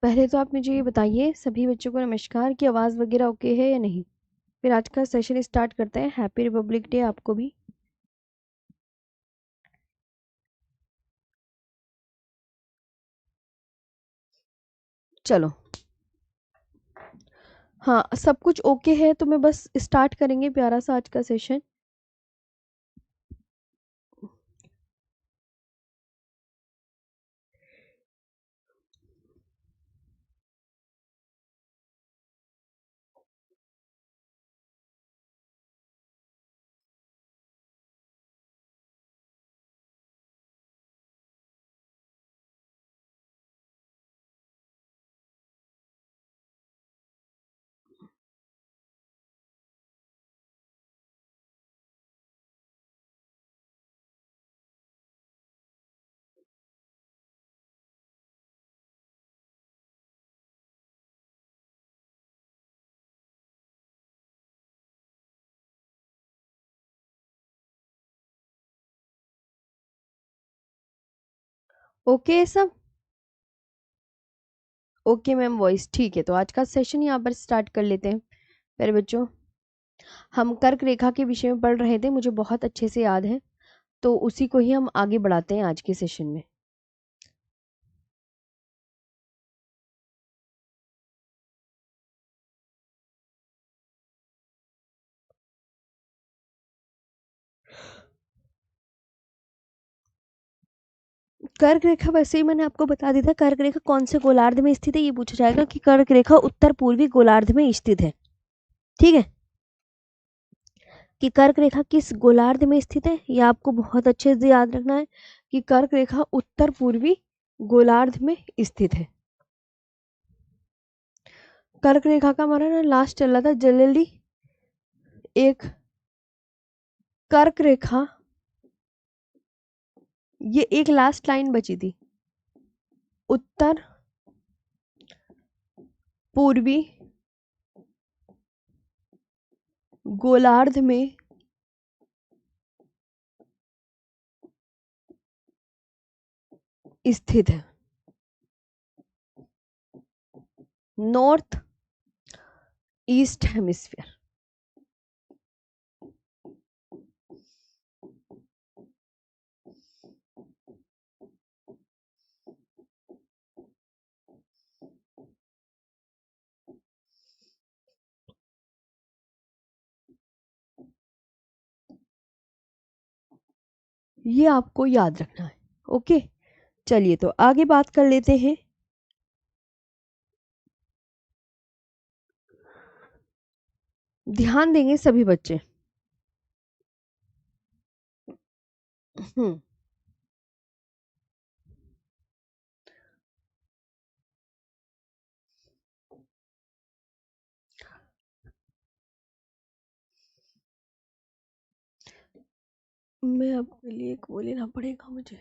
पहले तो आप मुझे ये बताइए सभी बच्चों को नमस्कार की आवाज़ वगैरह ओके है या नहीं। फिर आज का सेशन स्टार्ट करते हैं। हैप्पी रिपब्लिक डे आपको भी। चलो, हाँ सब कुछ ओके है तो मैं बस स्टार्ट करेंगे प्यारा सा आज का सेशन। ओके सब ओके मैम वॉइस ठीक है। तो आज का सेशन यहाँ पर स्टार्ट कर लेते हैं। प्यारे बच्चों, हम कर्क रेखा के विषय में पढ़ रहे थे, मुझे बहुत अच्छे से याद है, तो उसी को ही हम आगे बढ़ाते हैं आज के सेशन में। कर्क रेखा वैसे ही मैंने आपको बता दिया था। कर्क रेखा कौन से गोलार्ध में स्थित है ये पूछा जाएगा कि कर्क रेखा उत्तर पूर्वी गोलार्ध में स्थित है। ठीक है, कि कर्क रेखा किस गोलार्ध में स्थित है ये आपको बहुत अच्छे से याद रखना है कि कर्क रेखा उत्तर पूर्वी गोलार्ध में स्थित है। कर्क रेखा का हमारा ना लास्ट चल रहा था जल्दी। एक कर्क रेखा, ये एक लास्ट लाइन बची थी, उत्तर पूर्वी गोलार्ध में स्थित है। North east hemisphere. ये आपको याद रखना है। ओके, चलिए तो आगे बात कर लेते हैं। ध्यान देंगे सभी बच्चे। हम्म, मैं आपके लिए एक वो लेना पड़ेगा मुझे।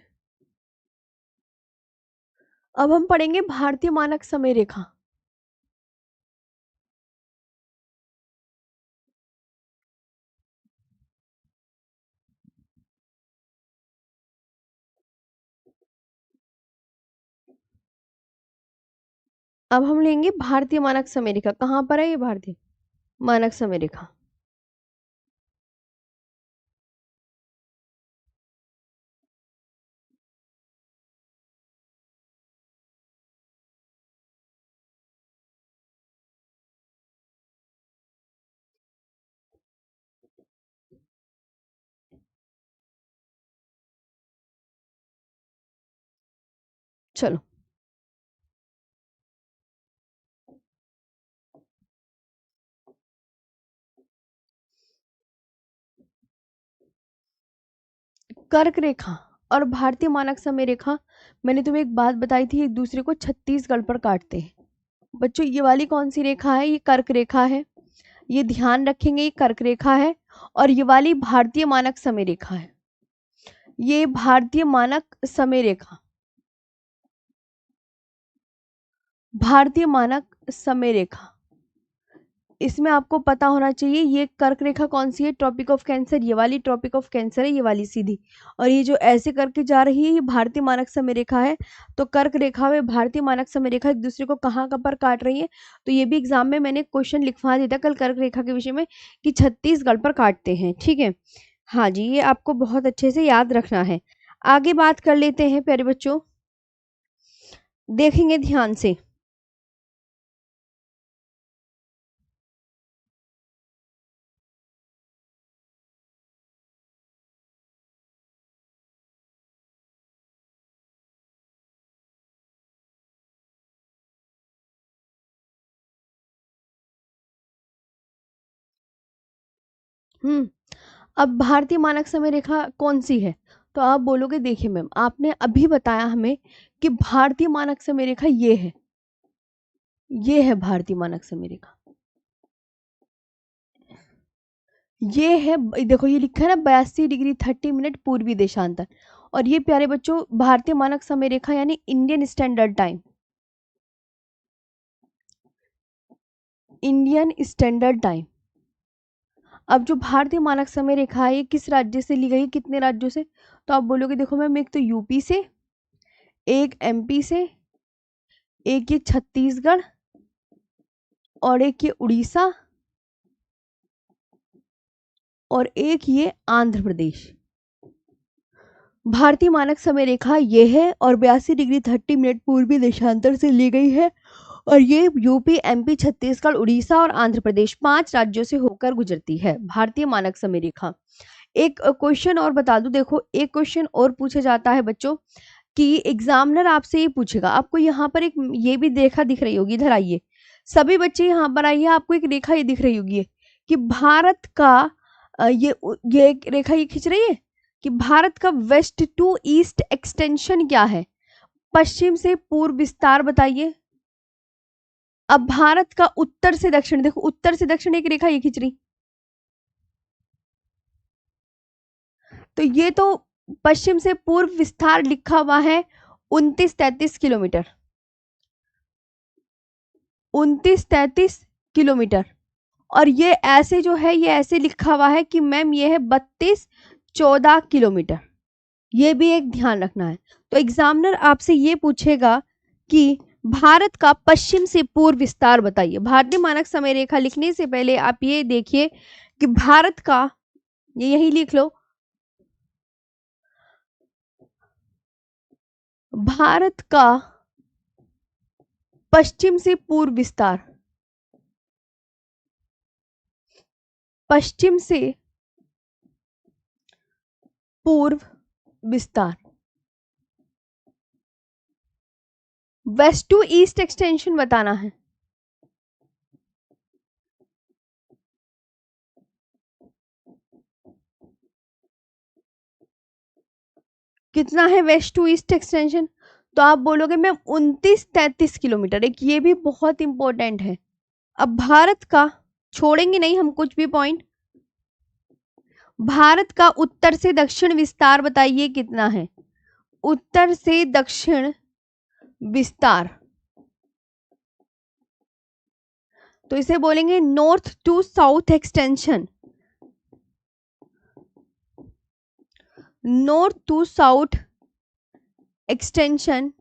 अब हम पढ़ेंगे भारतीय मानक समय रेखा। अब हम लेंगे भारतीय मानक समय रेखा। कहाँ पर है ये भारतीय मानक समय रेखा? चलो, कर्क रेखा और भारतीय मानक समय रेखा, मैंने तुम्हें एक बात बताई थी, एक दूसरे को छत्तीसगढ़ पर काटते हैं। बच्चों, ये वाली कौन सी रेखा है? ये कर्क रेखा है, ये ध्यान रखेंगे, ये कर्क रेखा है। और ये वाली भारतीय मानक समय रेखा है, ये भारतीय मानक समय रेखा, भारतीय मानक समय रेखा। इसमें आपको पता होना चाहिए ये कर्क रेखा कौन सी है, ट्रॉपिक ऑफ कैंसर, ये वाली ट्रॉपिक ऑफ कैंसर है, ये वाली सीधी। और ये जो ऐसे करके जा रही है ये भारतीय मानक समय रेखा है। तो कर्क रेखा व भारतीय मानक समय रेखा एक दूसरे को कहाँ पर काट रही है, तो ये भी एग्जाम में मैंने क्वेश्चन लिखवा दिया था कल कर्क रेखा के विषय में कि छत्तीसगढ़ पर काटते हैं। ठीक है, हाँ जी, ये आपको बहुत अच्छे से याद रखना है। आगे बात कर लेते हैं प्यारे बच्चों, देखेंगे ध्यान से। अब भारतीय मानक समय रेखा कौन सी है, तो आप बोलोगे देखिए मैम आपने अभी बताया हमें कि भारतीय मानक समय रेखा ये है भारतीय मानक समय रेखा, ये है, देखो ये लिखा है ना 82 डिग्री 30 मिनट पूर्वी देशांतर। और ये प्यारे बच्चों भारतीय मानक समय रेखा यानी Indian standard time, Indian standard time. अब जो भारतीय मानक समय रेखा है ये किस राज्य से ली गई है, कितने राज्यों से, तो आप बोलोगे देखो मैम एक तो यूपी से, एक एमपी से, एक ये छत्तीसगढ़ और एक ये उड़ीसा और एक ये आंध्र प्रदेश। भारतीय मानक समय रेखा ये है और 82 डिग्री 30 मिनट पूर्वी देशांतर से ली गई है और ये यूपी, एमपी, छत्तीसगढ़, उड़ीसा और आंध्र प्रदेश 5 राज्यों से होकर गुजरती है भारतीय मानक समय रेखा। एक क्वेश्चन और बता दूं, देखो एक क्वेश्चन और पूछा जाता है बच्चों कि एग्जामिनर आपसे ये पूछेगा, आपको यहाँ पर एक ये भी रेखा दिख रही होगी, इधर आइए सभी बच्चे यहाँ पर आइए, आपको एक रेखा ये दिख रही होगी कि भारत का ये एक रेखा ये खींच रही है कि भारत का वेस्ट टू ईस्ट एक्सटेंशन क्या है, पश्चिम से पूर्व विस्तार बताइए। अब भारत का उत्तर से दक्षिण, देखो उत्तर से दक्षिण एक रेखा ये खींच रही, तो ये तो पश्चिम से पूर्व विस्तार लिखा हुआ है 29-33 किलोमीटर, 29-33 किलोमीटर। और ये ऐसे जो है ये ऐसे लिखा हुआ है कि मैम ये है 32-14 किलोमीटर, ये भी एक ध्यान रखना है। तो एग्जामिनर आपसे ये पूछेगा कि भारत का पश्चिम से पूर्व विस्तार बताइए। भारतीय मानक समय रेखा लिखने से पहले आप ये देखिए कि भारत का, ये यही लिख लो, भारत का पश्चिम से पूर्व विस्तार, पश्चिम से पूर्व विस्तार, वेस्ट टू ईस्ट एक्सटेंशन बताना है। कितना है वेस्ट टू ईस्ट एक्सटेंशन, तो आप बोलोगे मैम 29-33 किलोमीटर, एक ये भी बहुत इंपॉर्टेंट है। अब भारत का छोड़ेंगे नहीं हम कुछ भी पॉइंट, भारत का उत्तर से दक्षिण विस्तार बताइए कितना है, उत्तर से दक्षिण विस्तार, तो इसे बोलेंगे north to south extension, north to south extension.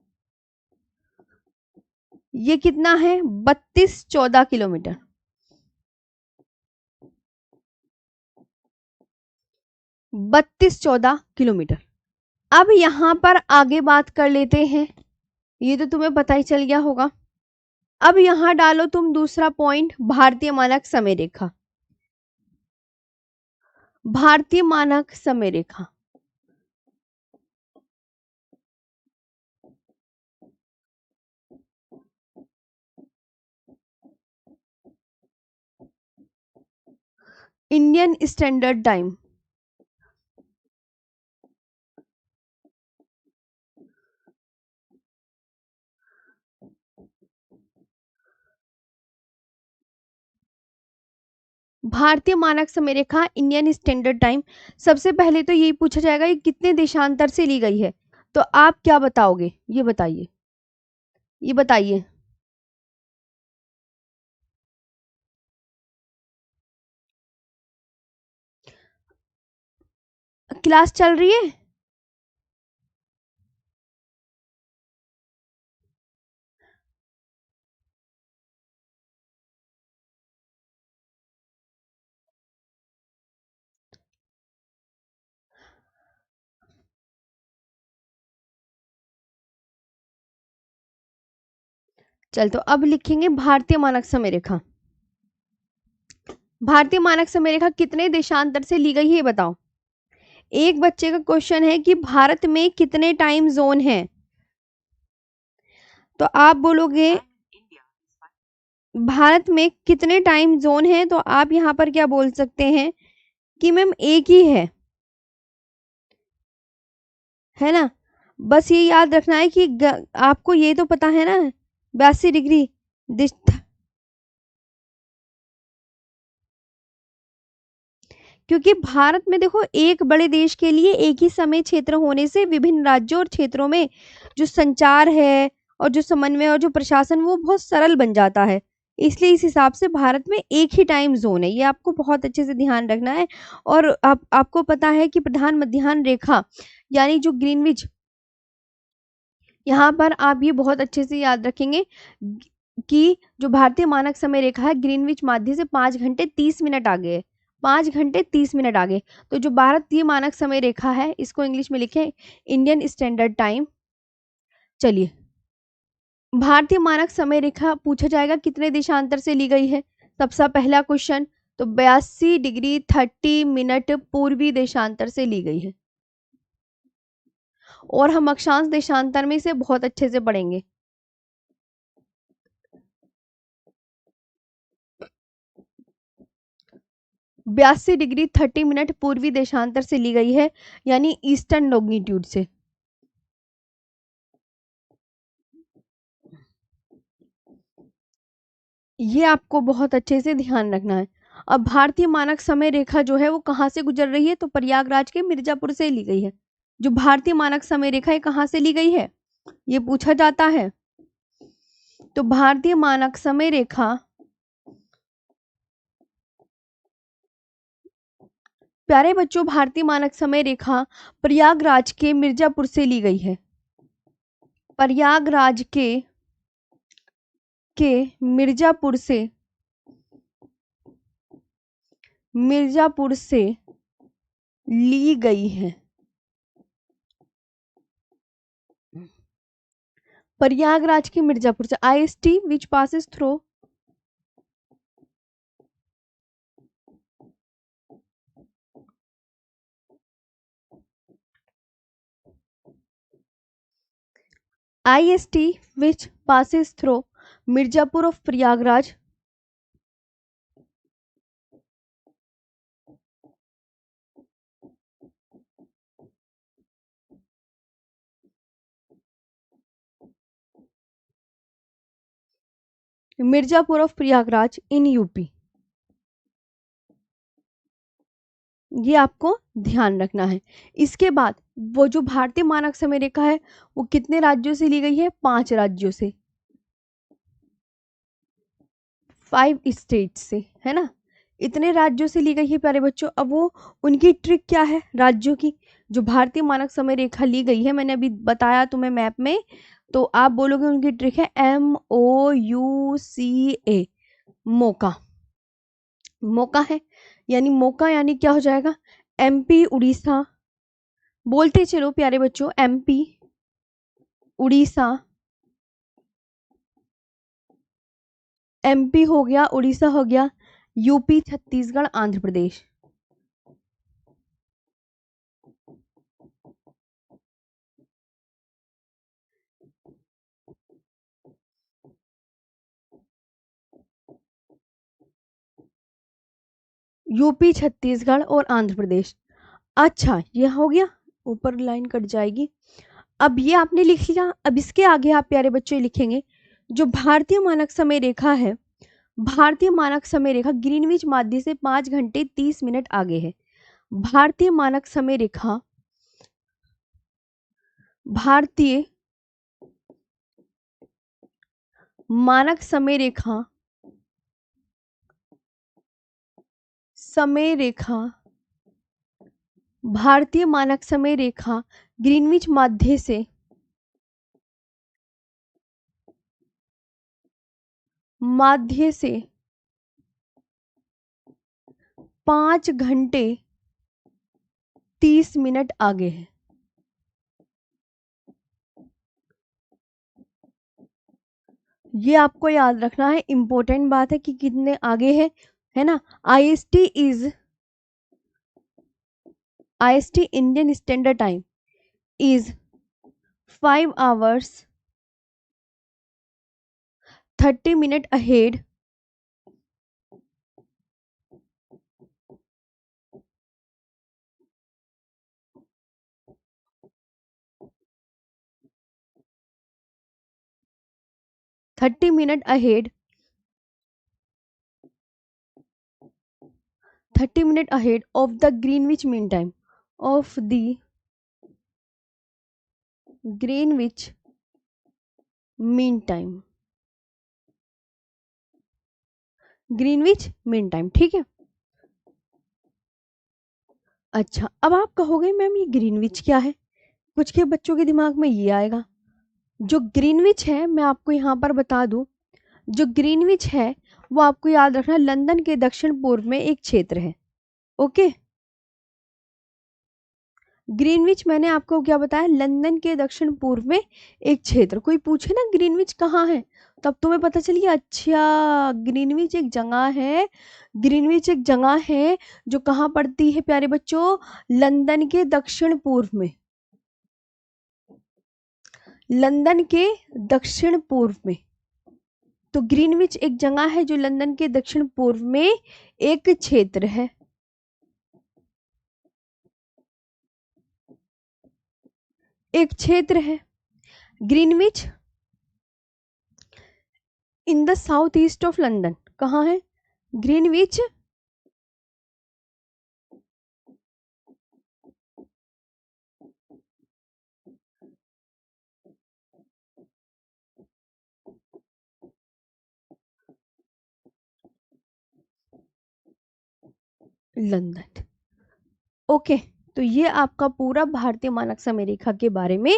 ये कितना है 32-14 किलोमीटर, 32-14 किलोमीटर। अब यहां पर आगे बात कर लेते हैं, ये तो तुम्हें पता ही चल गया होगा। अब यहां डालो तुम दूसरा पॉइंट, भारतीय मानक समय रेखा, भारतीय मानक समय रेखा। इंडियन स्टैंडर्ड टाइम, भारतीय मानक समय रेखा, इंडियन स्टैंडर्ड टाइम। सबसे पहले तो यही पूछा जाएगा कि कितने देशांतर से ली गई है, तो आप क्या बताओगे, ये बताइए, ये बताइए। क्लास चल रही है? चल, तो अब लिखेंगे भारतीय मानक समय रेखा। भारतीय मानक समय रेखा कितने देशांतर से ली गई है, बताओ। एक बच्चे का क्वेश्चन है कि भारत में कितने टाइम जोन हैं, तो आप बोलोगे भारत में कितने टाइम जोन हैं, तो आप यहां पर क्या बोल सकते हैं कि मैम एक ही है ना। बस ये याद रखना है कि आपको ये तो पता है ना 82 डिग्री क्योंकि भारत में देखो एक बड़े देश के लिए एक ही समय क्षेत्र होने से विभिन्न राज्यों और क्षेत्रों में जो संचार है और जो समन्वय और जो प्रशासन वो बहुत सरल बन जाता है। इसलिए इस हिसाब से भारत में एक ही टाइम जोन है, ये आपको बहुत अच्छे से ध्यान रखना है। और आपको पता है कि प्रधान मध्याह्न रेखा यानी जो ग्रीनविच, यहाँ पर आप ये बहुत अच्छे से याद रखेंगे कि जो भारतीय मानक समय रेखा है ग्रीनविच माध्य से 5 घंटे 30 मिनट आगे है, 5 घंटे 30 मिनट आगे। तो जो भारतीय मानक समय रेखा है इसको इंग्लिश में लिखें इंडियन स्टैंडर्ड टाइम। चलिए, भारतीय मानक समय रेखा पूछा जाएगा कितने देशांतर से ली गई है। सबसे पहला क्वेश्चन, तो 82 डिग्री 30 मिनट पूर्वी देशांतर से ली गई है, और हम अक्षांश देशांतर में इसे बहुत अच्छे से पढ़ेंगे। बयासी डिग्री 30 मिनट पूर्वी देशांतर से ली गई है, यानी ईस्टर्न लॉन्गिट्यूड से। ये आपको बहुत अच्छे से ध्यान रखना है। अब भारतीय मानक समय रेखा जो है वो कहाँ से गुजर रही है, तो प्रयागराज के मिर्जापुर से ली गई है। जो भारतीय मानक समय रेखा है कहाँ से ली गई है, ये पूछा जाता है। तो भारतीय मानक समय रेखा, प्यारे बच्चों, भारतीय मानक समय रेखा प्रयागराज के मिर्जापुर से ली गई है। प्रयागराज के मिर्जापुर से ली गई है। प्रयागराज के मिर्जापुर से, IST which passes through IST which passes through Mirzapur of Prayagraj Mirzapur of Prayagraj in UP. ये आपको ध्यान रखना है। इसके बाद वो जो भारतीय मानक समय रेखा है वो कितने राज्यों से ली गई है, 5 राज्यों से, 5 स्टेट से, है ना। इतने राज्यों से ली गई है प्यारे बच्चों। अब वो उनकी ट्रिक क्या है राज्यों की, जो भारतीय मानक समय रेखा ली गई है मैंने अभी बताया तुम्हें मैप में, तो आप बोलोगे उनकी ट्रिक है MOUCA, मौका। मौका है यानी मौका यानी क्या हो जाएगा, MP उड़ीसा, बोलते चलो प्यारे बच्चों, MP उड़ीसा, MP हो गया, उड़ीसा हो गया, यूपी छत्तीसगढ़ आंध्र प्रदेश। यूपी छत्तीसगढ़ और आंध्र प्रदेश। अच्छा, ये हो गया, ऊपर लाइन कट जाएगी। अब ये आपने लिख लिया। अब इसके आगे आप प्यारे बच्चे लिखेंगे जो भारतीय मानक समय रेखा है, भारतीय मानक समय रेखा ग्रीनविच माध्य से 5 घंटे 30 मिनट आगे है। भारतीय मानक समय रेखा, भारतीय मानक समय रेखा, समय रेखा भारतीय मानक समय रेखा ग्रीनविच माध्य से 5 घंटे 30 मिनट आगे है। ये आपको याद रखना है, इंपॉर्टेंट बात है कि कितने आगे है ना। IST Indian standard time is 5 hours 30 minutes ahead of the Greenwich Mean Time of the Greenwich Mean Time Greenwich mean time. ठीक है, अच्छा अब आप कहोगे मैम ये ग्रीनविच क्या है, कुछ के बच्चों के दिमाग में ये आएगा। जो ग्रीनविच है मैं आपको यहाँ पर बता दूं, जो ग्रीनविच है वो आपको याद रखना लंदन के दक्षिण पूर्व में एक क्षेत्र है। ओके, ग्रीनविच मैंने आपको क्या बताया, लंदन के दक्षिण पूर्व में एक क्षेत्र। कोई पूछे ना ग्रीनविच कहाँ है, तब तुम्हें पता चलिए अच्छा ग्रीनविच एक जगह है। ग्रीनविच एक जगह है जो कहाँ पड़ती है प्यारे बच्चों, लंदन के दक्षिण पूर्व में। लंदन के दक्षिण पूर्व में, तो ग्रीनविच एक जगह है जो लंदन के दक्षिण पूर्व में एक क्षेत्र है। एक क्षेत्र है Greenwich in the south east of London. कहाँ है ग्रीनविच, लंदन। ओके, तो ये आपका पूरा भारतीय मानक समय रेखा के बारे में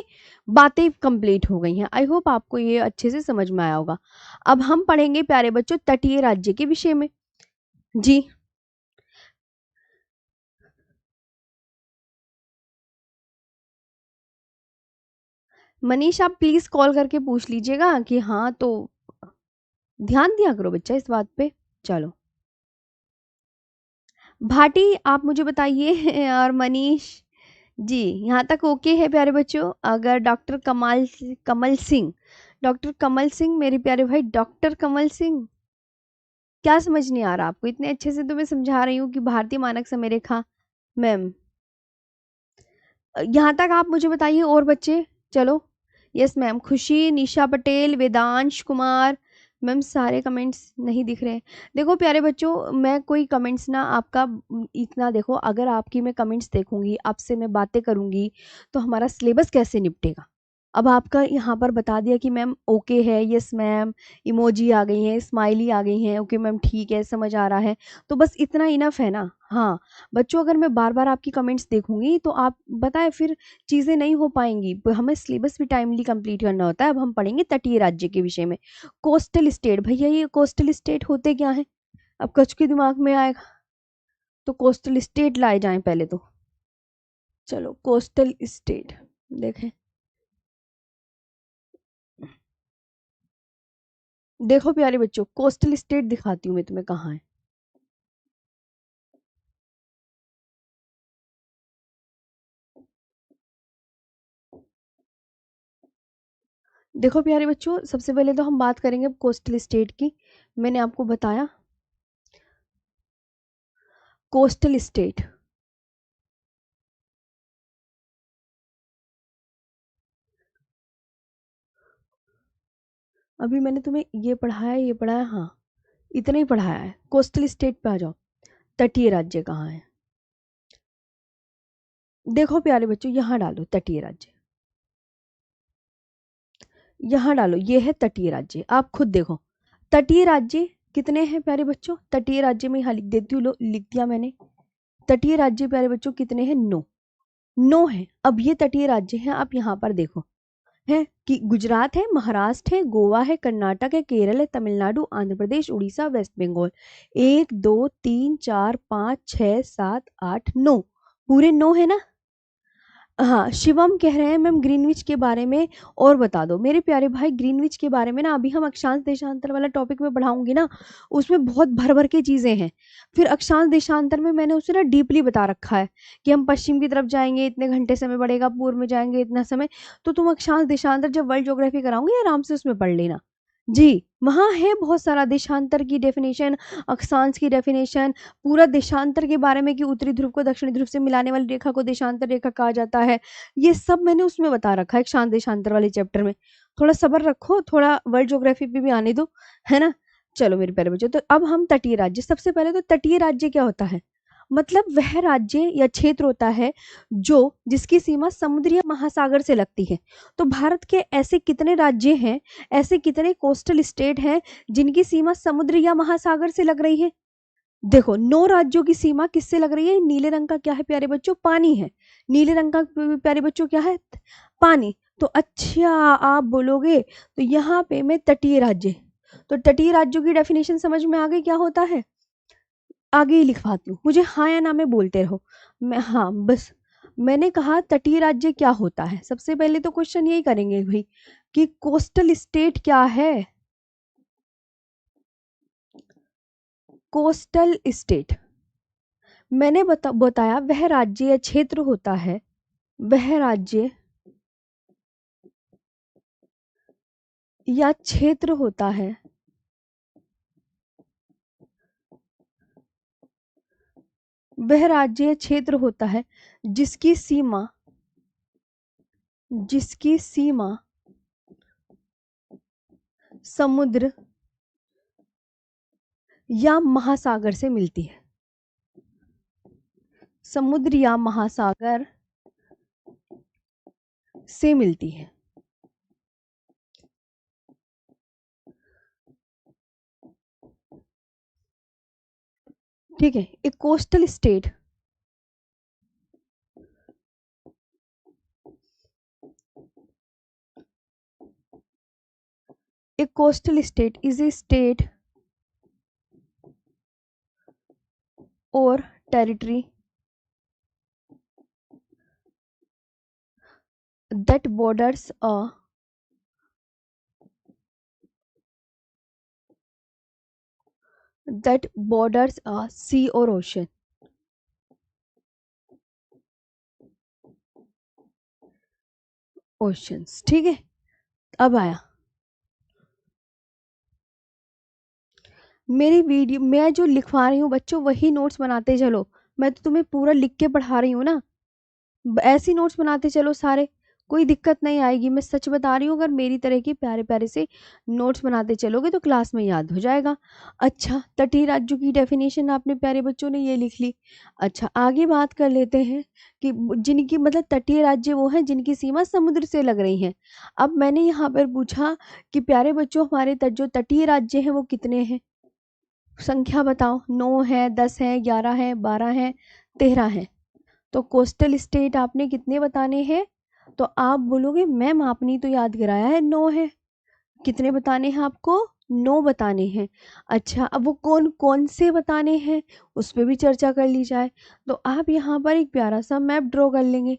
बातें कंप्लीट हो गई हैं। आई होप आपको ये अच्छे से समझ में आया होगा। अब हम पढ़ेंगे प्यारे बच्चों तटीय राज्य के विषय में। जी मनीष, आप प्लीज कॉल करके पूछ लीजिएगा कि हाँ, तो ध्यान दिया करो बच्चा इस बात पे। चलो भाटी आप मुझे बताइए और मनीष जी यहाँ तक ओके है प्यारे बच्चों। अगर डॉक्टर कमल सिंह मेरे प्यारे भाई, डॉक्टर कमल सिंह क्या समझ नहीं आ रहा आपको, इतने अच्छे से तो मैं समझा रही हूँ कि भारतीय मानक समय रेखा। मैम यहाँ तक आप मुझे बताइए और बच्चे। चलो यस मैम, खुशी, निशा पटेल, वेदांश कुमार, मैम सारे कमेंट्स नहीं दिख रहे। देखो प्यारे बच्चों, मैं कोई कमेंट्स ना आपका इतना देखो, अगर आपकी मैं कमेंट्स देखूंगी, आपसे मैं बातें करूंगी, तो हमारा सिलेबस कैसे निपटेगा। अब आपका यहाँ पर बता दिया कि मैम ओके है, यस मैम, इमोजी आ गई है, स्माइली आ गई है, ओके मैम ठीक है, समझ आ रहा है, तो बस इतना इनफ है ना। हाँ बच्चों, अगर मैं बार बार आपकी कमेंट्स देखूंगी तो आप बताए फिर चीज़ें नहीं हो पाएंगी, हमें सिलेबस भी टाइमली कंप्लीट करना होता है। अब हम पढ़ेंगे तटीय राज्य के विषय में। कोस्टल स्टेट, भैया ये कोस्टल स्टेट होते क्या है, अब कच्छ के दिमाग में आएगा, तो कोस्टल स्टेट लाए जाएं पहले तो। चलो कोस्टल स्टेट देखें, देखो प्यारे बच्चों कोस्टल स्टेट दिखाती हूँ मैं तुम्हें कहाँ है। देखो प्यारे बच्चों, सबसे पहले तो हम बात करेंगे कोस्टल स्टेट की। मैंने आपको बताया कोस्टल स्टेट, अभी मैंने तुम्हें ये पढ़ाया, हाँ इतना ही पढ़ाया है। कोस्टल स्टेट पे आ जाओ, तटीय राज्य कहाँ है। देखो प्यारे बच्चों, यहाँ डालो तटीय राज्य, यहाँ डालो, ये है तटीय राज्य। आप खुद देखो तटीय राज्य कितने हैं प्यारे बच्चों, तटीय राज्य में यहाँ लिख देती हूँ, लो लिख दिया मैंने। तटीय राज्य प्यारे बच्चों कितने हैं, 9। 9 है। अब ये तटीय राज्य हैं, आप यहाँ पर देखो है कि गुजरात है, महाराष्ट्र है, गोवा है, कर्नाटक है, केरल है, तमिलनाडु, आंध्र प्रदेश, उड़ीसा, वेस्ट बंगाल। 1 2 3 4 5 6 7 8 9, पूरे 9 है ना। हाँ, शिवम कह रहे हैं मैम ग्रीनविच के बारे में और बता दो। मेरे प्यारे भाई, ग्रीनविच के बारे में ना अभी हम अक्षांश देशांतर वाला टॉपिक में पढ़ाऊंगी ना, उसमें बहुत भर भर के चीजें हैं। फिर अक्षांश देशांतर में मैंने उसे ना डीपली बता रखा है कि हम पश्चिम की तरफ जाएंगे इतने घंटे समय बढ़ेगा, पूर्व में जाएंगे इतना समय। तो तुम अक्षांश देशांतर जब वर्ल्ड ज्योग्राफी कराऊंगी आराम से उसमें पढ़ लेना जी। वहाँ है बहुत सारा देशांतर की डेफिनेशन, अक्षांश की डेफिनेशन, पूरा देशांतर के बारे में कि उत्तरी ध्रुव को दक्षिणी ध्रुव से मिलाने वाली रेखा को देशांतर रेखा कहा जाता है। ये सब मैंने उसमें बता रखा है अक्षांश देशांतर वाले चैप्टर में। थोड़ा सब्र रखो, थोड़ा वर्ल्ड ज्योग्राफी पे भी आने दो, है ना। चलो मेरे प्यारे बच्चों, तो अब हम तटीय राज्य, सबसे पहले तो तटीय राज्य क्या होता है, मतलब वह राज्य या क्षेत्र होता है जो जिसकी सीमा समुद्र या महासागर से लगती है। तो भारत के ऐसे कितने राज्य हैं, ऐसे कितने कोस्टल स्टेट हैं जिनकी सीमा समुद्र या महासागर से लग रही है। देखो 9 राज्यों की सीमा किससे लग रही है, नीले रंग का क्या है प्यारे बच्चों, पानी है। नीले रंग का प्यारे बच्चों क्या है, पानी। तो अच्छा आप बोलोगे तो यहाँ पे मैं तटीय राज्य, तो तटीय राज्यों की डेफिनेशन समझ में आ गई क्या होता है, आगे ही लिखवाती हूँ, मुझे हाँ या ना में बोलते रहो। मैं हाँ बस, मैंने कहा तटीय राज्य क्या होता है। सबसे पहले तो क्वेश्चन यही करेंगे भाई कि कोस्टल स्टेट क्या है। कोस्टल स्टेट मैंने बताया वह राज्य या क्षेत्र होता है, वह राज्य या क्षेत्र होता है वह राज्य या क्षेत्र होता है जिसकी सीमा समुद्र या महासागर से मिलती है, समुद्र या महासागर से मिलती है। ठीक है, एक coastal state is a state or territory that borders a sea or ocean। Oceans, ठीक है। अब आया मेरी वीडियो, मैं जो लिखवा रही हूँ बच्चों वही नोट्स बनाते चलो। मैं तो तुम्हें पूरा लिख के पढ़ा रही हूँ ना, ऐसी नोट्स बनाते चलो सारे, कोई दिक्कत नहीं आएगी। मैं सच बता रही हूँ, अगर मेरी तरह की प्यारे प्यारे से नोट्स बनाते चलोगे तो क्लास में याद हो जाएगा। अच्छा, तटीय राज्यों की डेफिनेशन आपने प्यारे बच्चों ने ये लिख ली। अच्छा आगे बात कर लेते हैं कि जिनकी मतलब तटीय राज्य वो हैं जिनकी सीमा समुद्र से लग रही है। अब मैंने यहाँ पर पूछा कि प्यारे बच्चों हमारे जो तटीय राज्य हैं वो कितने हैं, संख्या बताओ। 9 है, 10 है, 11 है, 12 है, 13 है। तो कोस्टल स्टेट आपने कितने बताने हैं, तो आप बोलोगे मैम आपने तो याद कराया है 9 है। कितने बताने हैं आपको, 9 बताने हैं। अच्छा अब वो कौन कौन से बताने हैं उस पर भी चर्चा कर ली जाए। तो आप यहाँ पर एक प्यारा सा मैप ड्रॉ कर लेंगे।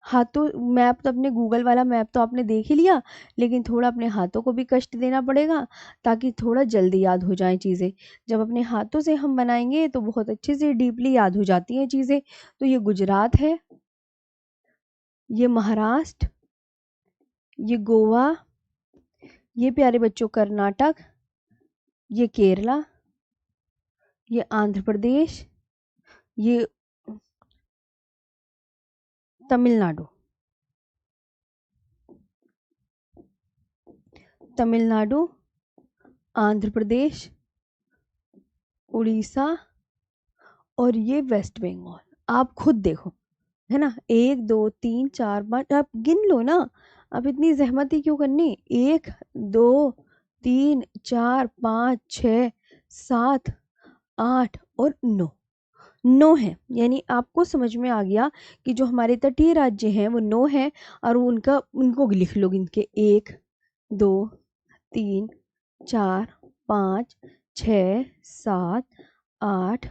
हाथों मैप तो अपने गूगल वाला मैप तो आपने देख ही लिया, लेकिन थोड़ा अपने हाथों को भी कष्ट देना पड़ेगा ताकि थोड़ा जल्दी याद हो जाए चीज़ें। जब अपने हाथों से हम बनाएंगे तो बहुत अच्छे से डीपली याद हो जाती हैं चीज़ें। तो ये गुजरात है, ये महाराष्ट्र, ये गोवा, ये प्यारे बच्चों कर्नाटक, ये केरला, ये आंध्र प्रदेश, ये तमिलनाडु, तमिलनाडु, आंध्र प्रदेश, उड़ीसा और ये वेस्ट बंगाल। आप खुद देखो है ना, 1 2 3 4 5, आप गिन लो ना, अब इतनी जहमती क्यों करनी। 1 2 3 4 5 6 7 8 और 9, 9 है, यानी आपको समझ में आ गया कि जो हमारे तटीय राज्य हैं वो 9 हैं, और उनको लिख लो गिन के, 1 2 3 4 5 6 7 8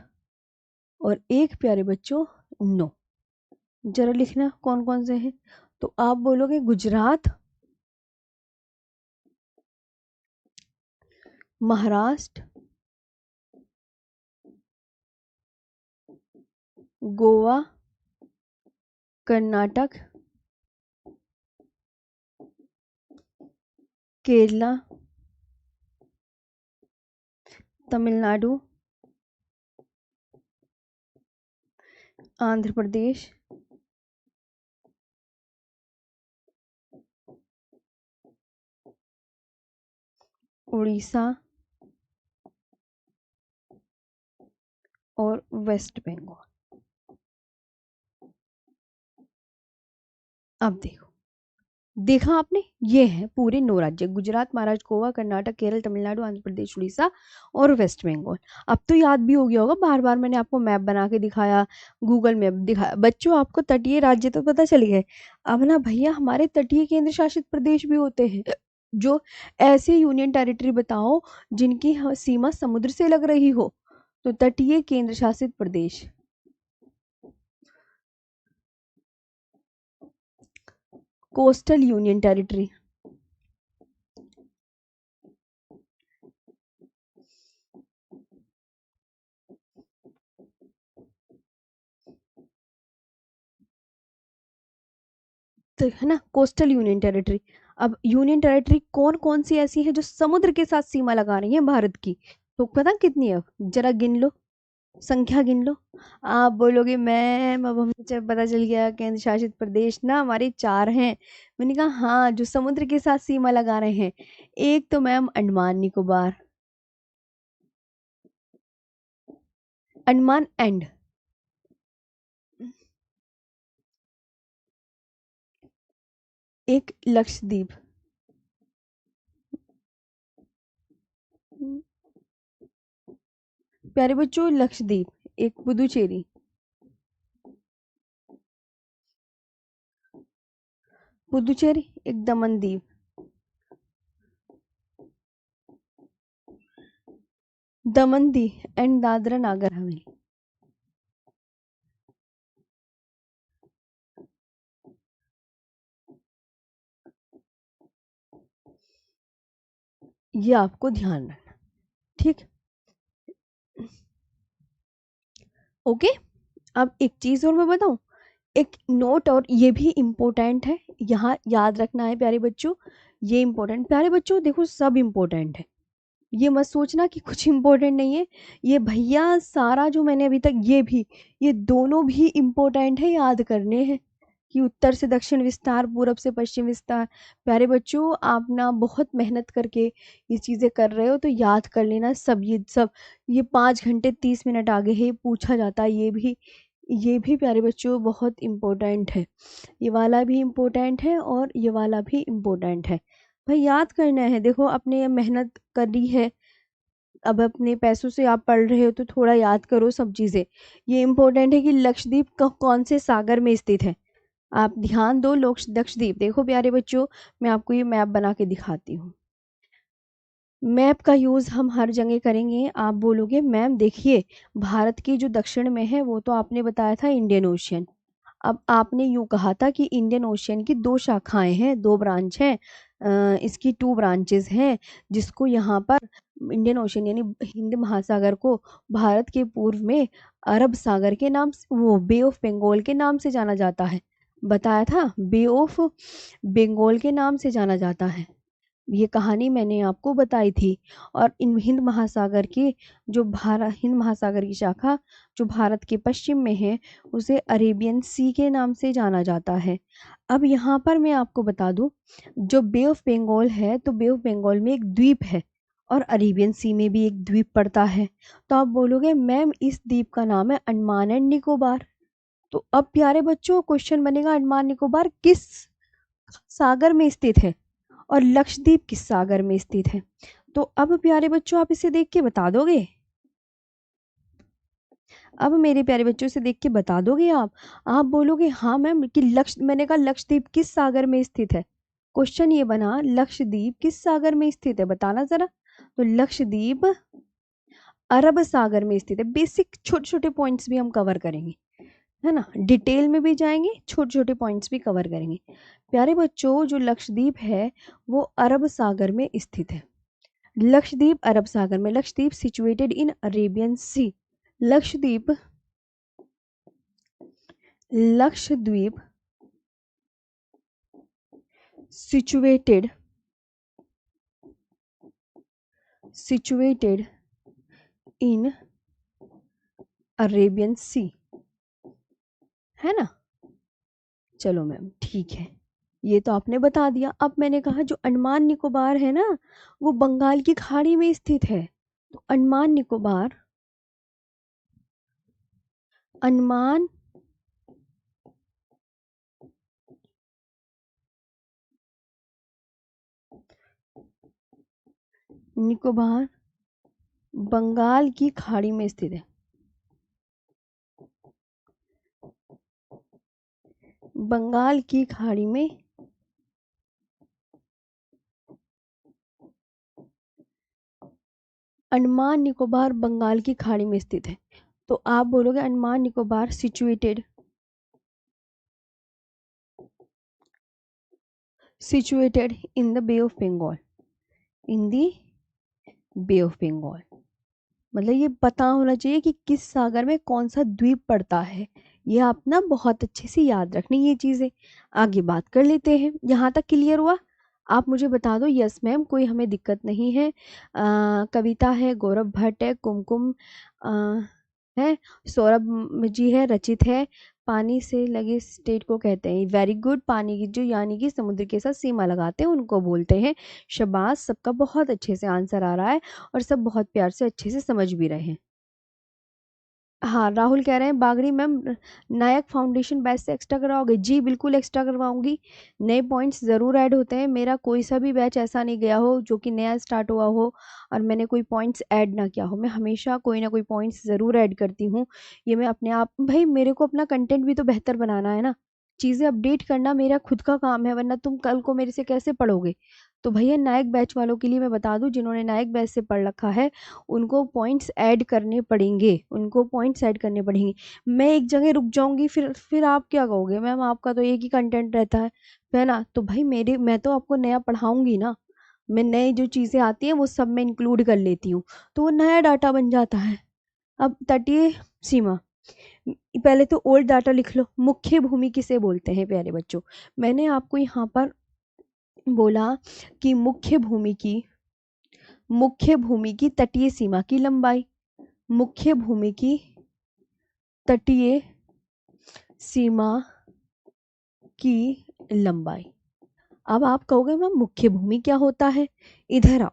और 1 प्यारे बच्चों 9। जरा लिखना कौन कौन से हैं। तो आप बोलोगे गुजरात, महाराष्ट्र, गोवा, कर्नाटक, केरला, तमिलनाडु, आंध्र प्रदेश, उड़ीसा और वेस्ट बंगाल। अब देखा आपने, ये है पूरे 9 राज्य, गुजरात, महाराष्ट्र, गोवा, कर्नाटक, केरल, तमिलनाडु, आंध्र प्रदेश, उड़ीसा और वेस्ट बंगाल। अब तो याद भी हो गया होगा, बार बार मैंने आपको मैप बना के दिखाया, गूगल मैप दिखाया। बच्चों आपको तटीय राज्य तो पता चल गए। अब ना भैया हमारे तटीय केंद्र शासित प्रदेश भी होते हैं, जो ऐसे यूनियन टेरिटरी बताओ जिनकी सीमा समुद्र से लग रही हो, तो तटीय केंद्र शासित प्रदेश। कोस्टल यूनियन टेरिटरी, तो है ना कोस्टल यूनियन टेरिटरी। अब यूनियन टेरिटरी कौन कौन सी ऐसी है जो समुद्र के साथ सीमा लगा रही है भारत की, तो पता कितनी है, जरा गिन लो, संख्या गिन लो। आप बोलोगे मैम अब हमें जब पता चल गया केंद्र शासित प्रदेश ना हमारे 4 हैं। मैंने कहा हाँ, जो समुद्र के साथ सीमा लगा रहे हैं, एक तो मैम अंडमान निकोबार, अंडमान एंड, एक लक्षद्वीप, प्यारे बच्चों लक्षद्वीप, एक पुदुचेरी, पुदुचेरी एक दमन द्वीप, दमन द्वीप एंड दादरा नागर हवेली। ये आपको ध्यान रखना, ठीक। ओके। अब एक चीज और मैं बताऊं, एक नोट, और ये भी इम्पोर्टेंट है, यहाँ याद रखना है प्यारे बच्चों, ये इम्पोर्टेंट, प्यारे बच्चों देखो सब इम्पोर्टेंट है, ये मत सोचना कि कुछ इम्पोर्टेंट नहीं है। ये भैया सारा जो मैंने अभी तक, ये दोनों भी इम्पोर्टेंट है, याद करने हैं कि उत्तर से दक्षिण विस्तार, पूरब से पश्चिम विस्तार। प्यारे बच्चों आप ना बहुत मेहनत करके ये चीज़ें कर रहे हो, तो याद कर लेना सब, ये 5 घंटे 30 मिनट आगे है, पूछा जाता है, ये भी प्यारे बच्चों बहुत इम्पोर्टेंट है, ये वाला भी इम्पोर्टेंट है और ये वाला भी इम्पोर्टेंट है। भाई याद करना है, देखो अपने ये मेहनत करी है, अब अपने पैसों से आप पढ़ रहे हो तो थोड़ा याद करो सब चीज़ें। ये इम्पोर्टेंट है कि लक्षद्वीप कौन से सागर में स्थित है, आप ध्यान दो। लक्षद्वीप देखो प्यारे बच्चों, मैं आपको ये मैप बना के दिखाती हूँ। मैप का यूज़ हम हर जगह करेंगे। आप बोलोगे मैम देखिए, भारत की जो दक्षिण में है वो तो आपने बताया था इंडियन ओशियन, अब आपने यूँ कहा था कि इंडियन ओशियन की 2 शाखाएं हैं, 2 ब्रांच हैं, इसकी 2 ब्रांचेस हैं, जिसको यहाँ पर इंडियन ओशियन यानी हिंद महासागर को भारत के पूर्व में अरब सागर के नाम से, वो बे ऑफ बंगाल के नाम से जाना जाता है, बताया था बे ऑफ बंगाल के नाम से जाना जाता है, ये कहानी मैंने आपको बताई थी। और इन हिंद महासागर की, जो भारत हिंद महासागर की शाखा जो भारत के पश्चिम में है, उसे अरेबियन सी के नाम से जाना जाता है। अब यहाँ पर मैं आपको बता दूं, जो बे ऑफ बंगाल है, तो बे ऑफ बंगाल में एक द्वीप है और अरेबियन सी में भी एक द्वीप पड़ता है। तो आप बोलोगे मैम इस द्वीप का नाम है अंडमान एंड निकोबार। तो अब प्यारे बच्चों क्वेश्चन बनेगा, अंडमान निकोबार किस सागर में स्थित है और लक्षद्वीप किस सागर में स्थित है। तो अब प्यारे बच्चों आप इसे देख के बता दोगे। अब मेरे प्यारे बच्चों से देख के बता दोगे आप बोलोगे हाँ मैम कि मैंने कहा लक्षद्वीप किस सागर में स्थित है। क्वेश्चन ये बना लक्षद्वीप किस सागर में स्थित है, बताना जरा। तो लक्षद्वीप अरब सागर में स्थित है। बेसिक छोटे छोटे पॉइंट्स भी हम कवर करेंगे, है ना, डिटेल में भी जाएंगे, छोटे छोटे पॉइंट्स भी कवर करेंगे। प्यारे बच्चों जो लक्षद्वीप है वो अरब सागर में स्थित है। लक्षद्वीप अरब सागर में, Lakshadweep situated in Arabian sea. Lakshadweep Lakshadweep situated in Arabian sea, है ना। चलो मैम ठीक है, ये तो आपने बता दिया। अब मैंने कहा जो अंडमान निकोबार है ना वो बंगाल की खाड़ी में स्थित है। तो अंडमान निकोबार बंगाल की खाड़ी में स्थित है। बंगाल की खाड़ी में अंडमान निकोबार बंगाल की खाड़ी में स्थित है। तो आप बोलोगे Andaman Nicobar situated in the Bay of Bengal, in the Bay of Bengal. मतलब ये पता होना चाहिए कि किस सागर में कौन सा द्वीप पड़ता है। ये आप ना बहुत अच्छे से याद रखनी ये चीज़ें। आगे बात कर लेते हैं, यहाँ तक क्लियर हुआ। आप मुझे बता दो यस मैम, कोई हमें दिक्कत नहीं है। कविता है, गौरव भट्ट है, कुमकुम है, सौरभ जी है, रचित है। पानी से लगे स्टेट को कहते हैं, वेरी गुड, पानी की जो यानी कि समुद्र के साथ सीमा लगाते हैं उनको बोलते हैं। शाबाश, सबका बहुत अच्छे से आंसर आ रहा है और सब बहुत प्यार से अच्छे से समझ भी रहे हैं। हाँ राहुल कह रहे हैं बागड़ी मैम नायक फाउंडेशन बैच से एक्स्ट्रा करवाओगे? जी बिल्कुल एक्स्ट्रा करवाऊंगी। नए पॉइंट्स ज़रूर ऐड होते हैं। मेरा कोई सा भी बैच ऐसा नहीं गया हो जो कि नया स्टार्ट हुआ हो और मैंने कोई पॉइंट्स ऐड ना किया हो। मैं हमेशा कोई ना कोई पॉइंट्स ज़रूर ऐड करती हूँ। ये मैं अपने आप, भाई मेरे को अपना कंटेंट भी तो बेहतर बनाना है ना, चीज़ें अपडेट करना मेरा खुद का काम है, वरना तुम कल को मेरे से कैसे पढ़ोगे। तो भैया नायक बैच वालों के लिए मैं बता दूं, जिन्होंने नायक बैच से पढ़ रखा है उनको पॉइंट्स ऐड करने पड़ेंगे, उनको पॉइंट्स ऐड करने पड़ेंगे। मैं एक जगह रुक जाऊंगी, फिर आप क्या कहोगे मैम आपका तो एक ही कंटेंट रहता है ना। तो भाई मैं तो आपको नया पढ़ाऊंगी ना, मैं नई जो चीज़ें आती हैं वो सब मैं इंक्लूड कर लेती हूँ, तो वो नया डाटा बन जाता है। अब तटीय सीमा, पहले तो ओल्ड डाटा लिख लो। मुख्य भूमि किसे बोलते हैं प्यारे बच्चों? मैंने आपको यहाँ पर बोला कि मुख्य भूमि की तटीय सीमा की लंबाई, मुख्य भूमि की तटीय सीमा की लंबाई। अब आप कहोगे मैम मुख्य भूमि क्या होता है? इधर आओ।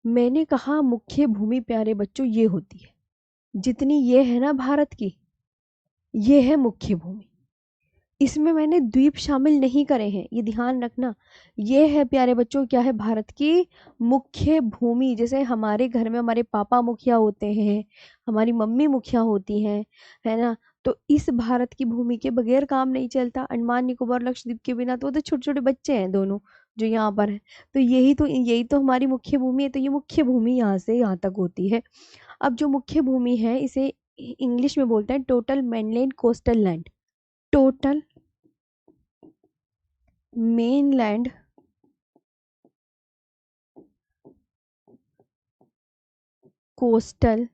मैंने कहा मुख्य भूमि प्यारे बच्चों ये होती है, जितनी ये है ना भारत की, ये है मुख्य भूमि। इसमें मैंने द्वीप शामिल नहीं करे हैं, ये ध्यान रखना। ये है प्यारे बच्चों क्या है, भारत की मुख्य भूमि। जैसे हमारे घर में हमारे पापा मुखिया होते हैं, हमारी मम्मी मुखिया होती हैं, है ना। तो इस भारत की भूमि के बगैर काम नहीं चलता। अंडमान निकोबार लक्षद्वीप के बिना तो वो तो छोटे छोटे बच्चे हैं दोनों जो यहाँ पर है। तो यही तो हमारी मुख्य भूमि है। तो ये मुख्य भूमि यहाँ से यहाँ तक होती है। अब जो मुख्य भूमि है इसे इंग्लिश में बोलते हैं total mainland coastal land. Total mainland coastal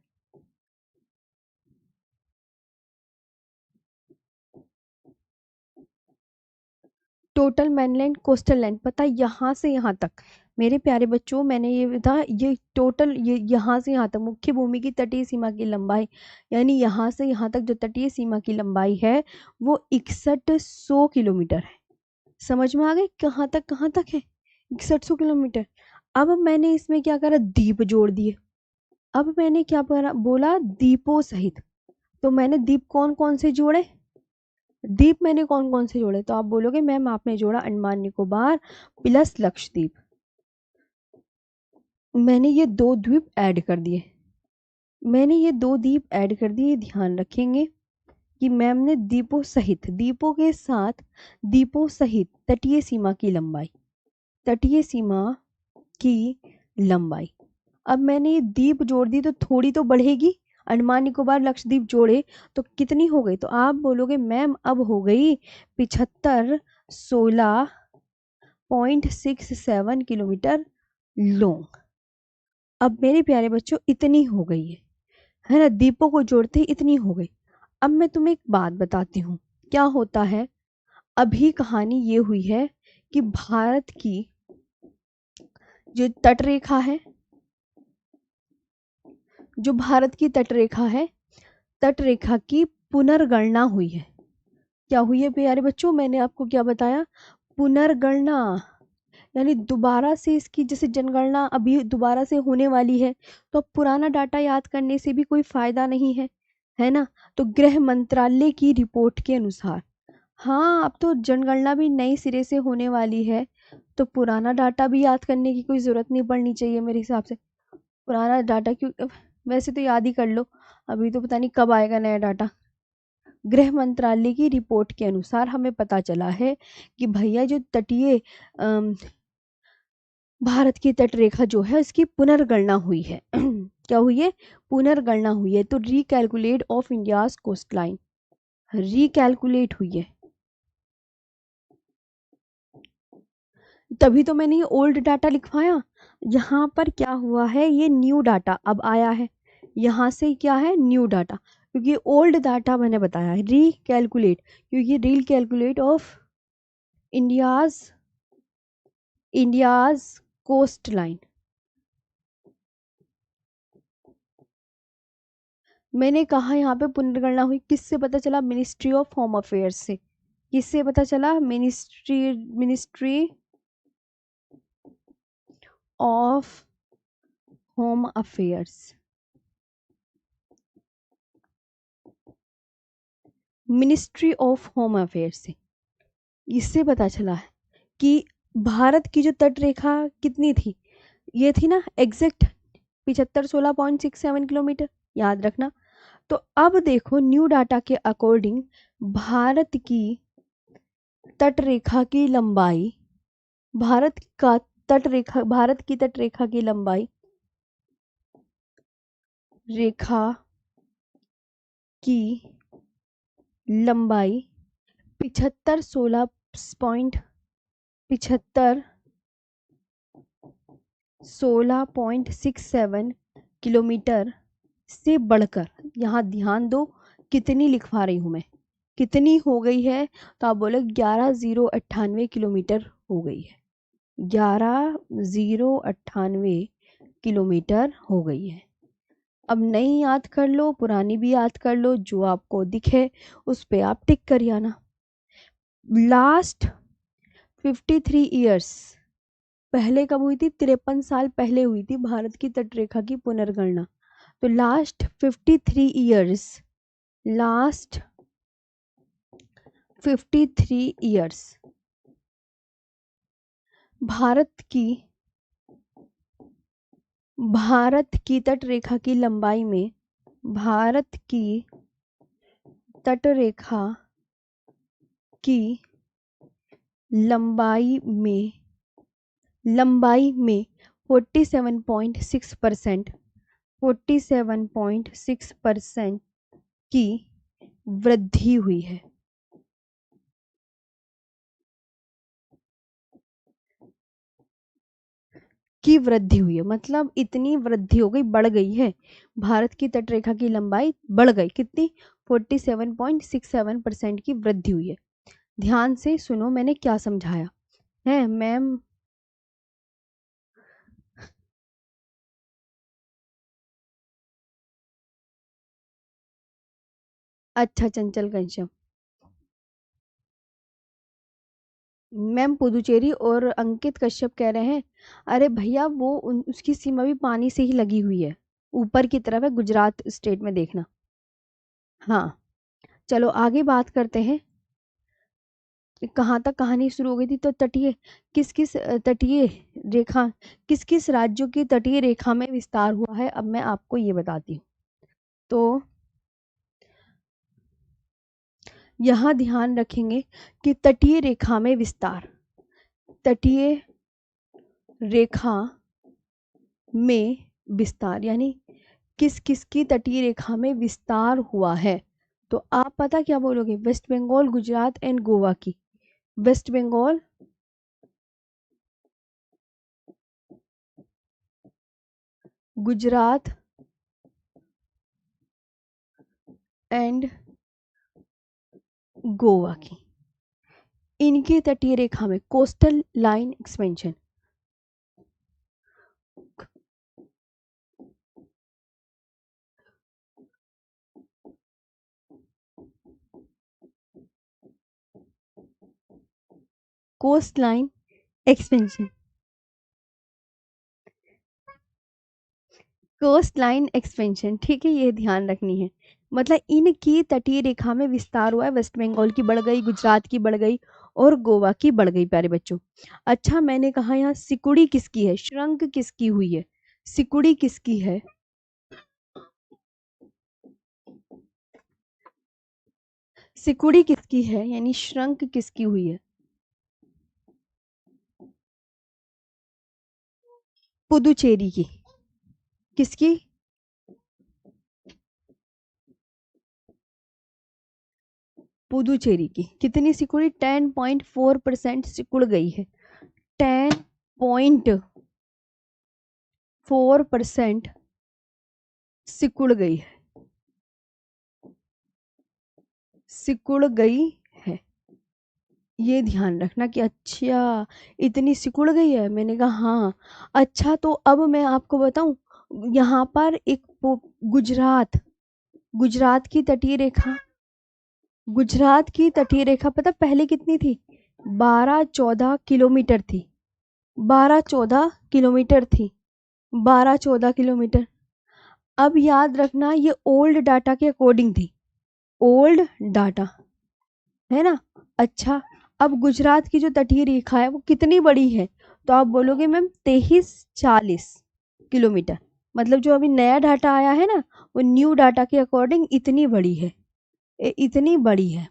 total mainland coastal land, पता यहाँ से यहाँ तक मेरे प्यारे बच्चों, मैंने ये था ये टोटल, ये यहाँ से यहाँ तक मुख्य भूमि की तटीय सीमा की लंबाई, यानी यहाँ से यहाँ तक जो तटीय सीमा की लंबाई है वो 6100 किलोमीटर है। समझ में आ गई कहाँ तक है? 6100 किलोमीटर। अब मैंने इसमें क्या करा, द्वीप जोड़ दिए। अब मैंने क्या बोला, द्वीपों सहित। तो मैंने द्वीप कौन कौन से जोड़े, द्वीप मैंने कौन कौन से जोड़े? तो आप बोलोगे मैम आपने जोड़ा अंडमान निकोबार प्लस लक्षद्वीप। मैंने ये 2 द्वीप ऐड कर दिए। मैंने ये 2 द्वीप ऐड कर दिए, ध्यान रखेंगे कि मैम ने द्वीपों सहित, द्वीपों के साथ द्वीपों सहित तटीय सीमा की लंबाई, तटीय सीमा की लंबाई। अब मैंने ये द्वीप जोड़ दी तो थोड़ी तो बढ़ेगी, अंडमान निकोबार लक्षद्वीप जोड़े तो कितनी हो गई? तो आप बोलोगे मैम अब हो गई 75 16.67 किलोमीटर लॉन्ग। अब मेरे प्यारे बच्चों इतनी हो गई है ना, द्वीपों को जोड़ते ही इतनी हो गई। अब मैं तुम्हें एक बात बताती हूँ क्या होता है। अभी कहानी ये हुई है कि भारत की जो तटरेखा है, जो भारत की तटरेखा है, तटरेखा की पुनर्गणना हुई है। क्या हुई है प्यारे बच्चों? मैंने आपको क्या बताया? पुनर्गणना, यानी दोबारा से इसकी जैसे जनगणना अभी दोबारा से होने वाली है, तो अब पुराना डाटा याद करने से भी कोई फायदा नहीं है ना। तो गृह मंत्रालय की रिपोर्ट के अनुसार, हाँ अब तो जनगणना भी नए सिरे से होने वाली है, तो पुराना डाटा भी याद करने की कोई ज़रूरत नहीं पड़नी चाहिए मेरे हिसाब से। पुराना डाटा क्यों, वैसे तो याद ही कर लो, अभी तो पता नहीं कब आएगा नया डाटा। गृह मंत्रालय की रिपोर्ट के अनुसार हमें पता चला है कि भैया जो तटीय भारत की तटरेखा जो है इसकी पुनर्गणना हुई है। क्या हुई है? पुनर्गणना हुई है। तो recalculate of India's coastline, recalculate हुई है। तभी तो मैंने ये ओल्ड डाटा लिखवाया। यहाँ पर क्या हुआ है, ये न्यू डाटा अब आया है, यहाँ से क्या है न्यू डाटा, क्योंकि ओल्ड डाटा मैंने बताया है रिकैलकुलेट, क्योंकि recalculate of India's, India's coastline. मैंने कहा यहाँ पे पुनर्गणना हुई, किससे पता चला? मिनिस्ट्री ऑफ होम अफेयर्स से। किससे पता चला? Ministry of home affairs, ministry of home affairs से इससे पता चला है कि भारत की जो तटरेखा कितनी थी, ये थी ना एग्जैक्ट 75 16.67 किलोमीटर, याद रखना। तो अब देखो न्यू डाटा के अकॉर्डिंग भारत की तटरेखा की लंबाई, भारत का तटरेखा, भारत की तटरेखा की लंबाई, रेखा की लंबाई 16.67 किलोमीटर से बढ़कर, यहाँ ध्यान दो कितनी लिखवा रही हूँ मैं, कितनी हो गई है? तो आप बोले 11,098 किलोमीटर हो गई है, 11,098 किलोमीटर हो गई है। अब नई याद कर लो, पुरानी भी याद कर लो, जो आपको दिखे उस पे आप टिक कर आना। लास्ट 53 ईयर्स पहले कब हुई थी? 53 साल पहले हुई थी भारत की तटरेखा की पुनर्गणना। तो last 53 years, last 53 years Bharat की तटरेखा की लंबाई में, भारत की तटरेखा की लंबाई में 47.6%, 47.6% की वृद्धि हुई है। की वृद्धि हुई है मतलब इतनी वृद्धि हो गई, बढ़ गई है, भारत की तटरेखा की लंबाई बढ़ गई, कितनी? 47.67% की वृद्धि हुई है। ध्यान से सुनो मैंने क्या समझाया है मैम। अच्छा चंचल घनश्याम, मैम पुदुचेरी और अंकित कश्यप कह रहे हैं अरे भैया वो उसकी सीमा भी पानी से ही लगी हुई है, ऊपर की तरफ है, गुजरात स्टेट में देखना। हाँ चलो आगे बात करते हैं, कहाँ तक कहानी शुरू हो गई थी? तो तटीय, किस किस तटीय रेखा, किस किस राज्यों की तटीय रेखा में विस्तार हुआ है, अब मैं आपको ये बताती हूँ। तो यहाँ ध्यान रखेंगे कि तटीय रेखा में विस्तार, तटीय रेखा में विस्तार यानी किस किस की तटीय रेखा में विस्तार हुआ है। तो आप पता क्या बोलोगे, वेस्ट बंगाल, गुजरात एंड गोवा की। वेस्ट बंगाल, गुजरात एंड गोवा की, इनकी तटीय रेखा में coastal line expansion, coastline expansion, coastline expansion, ठीक है, ये ध्यान रखनी है। मतलब इनकी तटीय रेखा में विस्तार हुआ है, वेस्ट बंगाल की बढ़ गई, गुजरात की बढ़ गई और गोवा की बढ़ गई प्यारे बच्चों। अच्छा, मैंने कहा यहाँ सिकुड़ी किसकी है, श्रंक किसकी हुई है, सिकुड़ी किसकी है, सिकुड़ी किसकी है यानी श्रंक किसकी हुई है, पुदुचेरी की। किसकी, पुदुचेरी की। कितनी सिकुड़ी, 10.4% सिकुड़ गई है, 10.4% सिकुड़ गई है, सिकुड़ गई है। ये ध्यान रखना कि अच्छा इतनी सिकुड़ गई है, मैंने कहा हाँ। अच्छा, तो अब मैं आपको बताऊं, यहाँ पर एक गुजरात, गुजरात की तटीय रेखा, गुजरात की तटीय रेखा पता पहले कितनी थी, 12-14 किलोमीटर थी, 12-14 किलोमीटर थी, 12-14 किलोमीटर। अब याद रखना ये ओल्ड डाटा के अकॉर्डिंग थी, ओल्ड डाटा है ना। अच्छा, अब गुजरात की जो तटीय रेखा है वो कितनी बड़ी है, तो आप बोलोगे मैम 2340 किलोमीटर। मतलब जो अभी नया डाटा आया है ना, वो न्यू डाटा के अकॉर्डिंग इतनी बड़ी है, इतनी बड़ी है।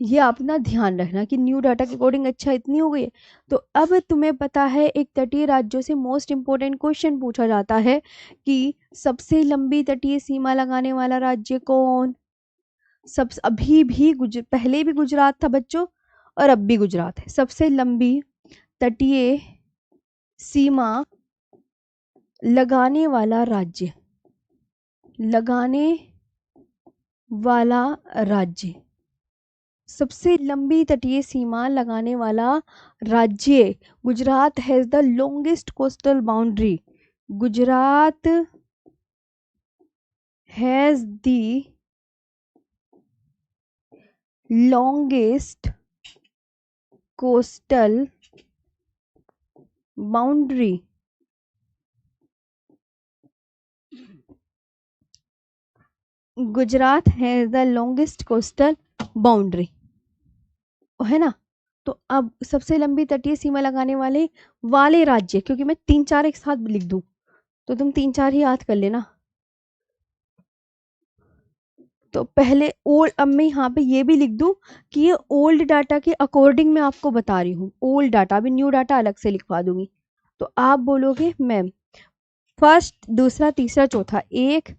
ये अपना ध्यान रखना कि न्यू डाटा के अकॉर्डिंग अच्छा इतनी हो गई है। तो अब तुम्हें पता है एक तटीय राज्यों से मोस्ट इंपोर्टेंट क्वेश्चन पूछा जाता है कि सबसे लंबी तटीय सीमा लगाने वाला राज्य कौन। सब अभी भी पहले भी गुजरात था बच्चों और अब भी गुजरात है। सबसे लंबी तटीय सीमा लगाने वाला राज्य, लगाने वाला राज्य, सबसे लंबी तटीय सीमा लगाने वाला राज्य। Gujarat has the longest coastal boundary, Gujarat has the longest coastal boundary. Gujarat has the longest coastal boundary, है ना। तो अब सबसे लंबी तटीय सीमा लगाने वाले राज्य, क्योंकि मैं 3-4 एक साथ लिख दूं तो तुम 3-4 ही याद कर लेना। तो पहले ओल्ड, अब मैं यहाँ पे ये भी लिख दूं कि ये ओल्ड डाटा के अकॉर्डिंग मैं आपको बता रही हूँ, ओल्ड डाटा, अभी न्यू डाटा अलग से लिखवा दूंगी। तो आप बोलोगे मैम फर्स्ट, दूसरा, तीसरा, चौथा, 1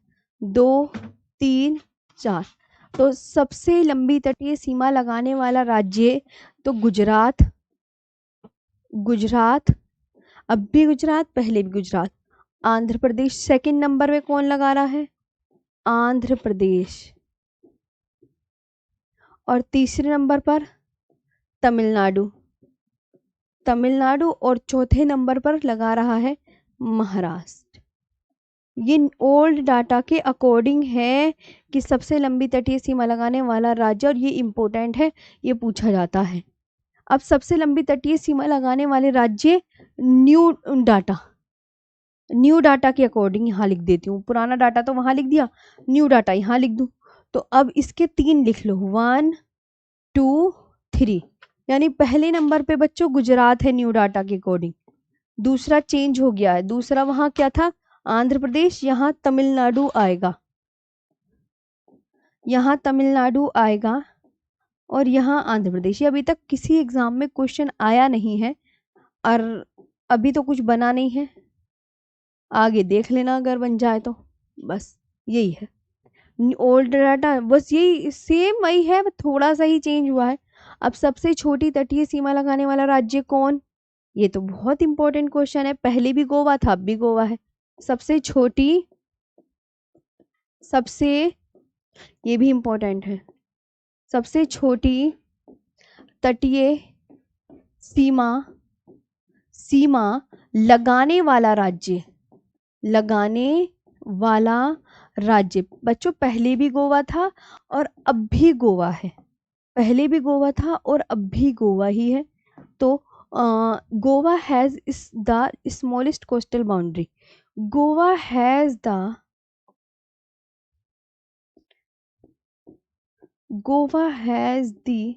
2 3 4। तो सबसे लंबी तटीय सीमा लगाने वाला राज्य तो गुजरात, गुजरात, अब भी गुजरात, पहले भी गुजरात। आंध्र प्रदेश सेकंड नंबर पे कौन लगा रहा है, आंध्र प्रदेश। और तीसरे नंबर पर तमिलनाडु, तमिलनाडु। और चौथे नंबर पर लगा रहा है महाराष्ट्र। ये ओल्ड डाटा के अकॉर्डिंग है कि सबसे लंबी तटीय सीमा लगाने वाला राज्य, और ये इंपॉर्टेंट है, ये पूछा जाता है। अब सबसे लंबी तटीय सीमा लगाने वाले राज्य न्यू डाटा, न्यू डाटा के अकॉर्डिंग यहाँ लिख देती हूँ। पुराना डाटा तो वहां लिख दिया, न्यू डाटा यहाँ लिख दूँ। तो अब इसके 3 लिख लो, 1 2 3। यानी पहले नंबर पे बच्चों गुजरात है न्यू डाटा के अकॉर्डिंग, दूसरा चेंज हो गया है, दूसरा वहां क्या था आंध्र प्रदेश, यहाँ तमिलनाडु आएगा। यहाँ तमिलनाडु आएगा और यहाँ आंध्र प्रदेश। ये अभी तक किसी एग्जाम में क्वेश्चन आया नहीं है और अभी तो कुछ बना नहीं है, आगे देख लेना अगर बन जाए तो। बस यही है ओल्ड डाटा, बस यही सेम वही है, थोड़ा सा ही चेंज हुआ है। अब सबसे छोटी तटीय सीमा लगाने वाला राज्य कौन? ये तो बहुत इंपॉर्टेंट क्वेश्चन है, पहले भी गोवा था अब भी गोवा है। सबसे छोटी, सबसे, ये भी इंपॉर्टेंट है, सबसे छोटी तटीय सीमा, सीमा लगाने वाला राज्य, लगाने वाला राज्य बच्चों पहले भी गोवा था और अब भी गोवा है, पहले भी गोवा था और अब भी गोवा ही है। तो Goa has the smallest coastal boundary, Goa has the, Goa has the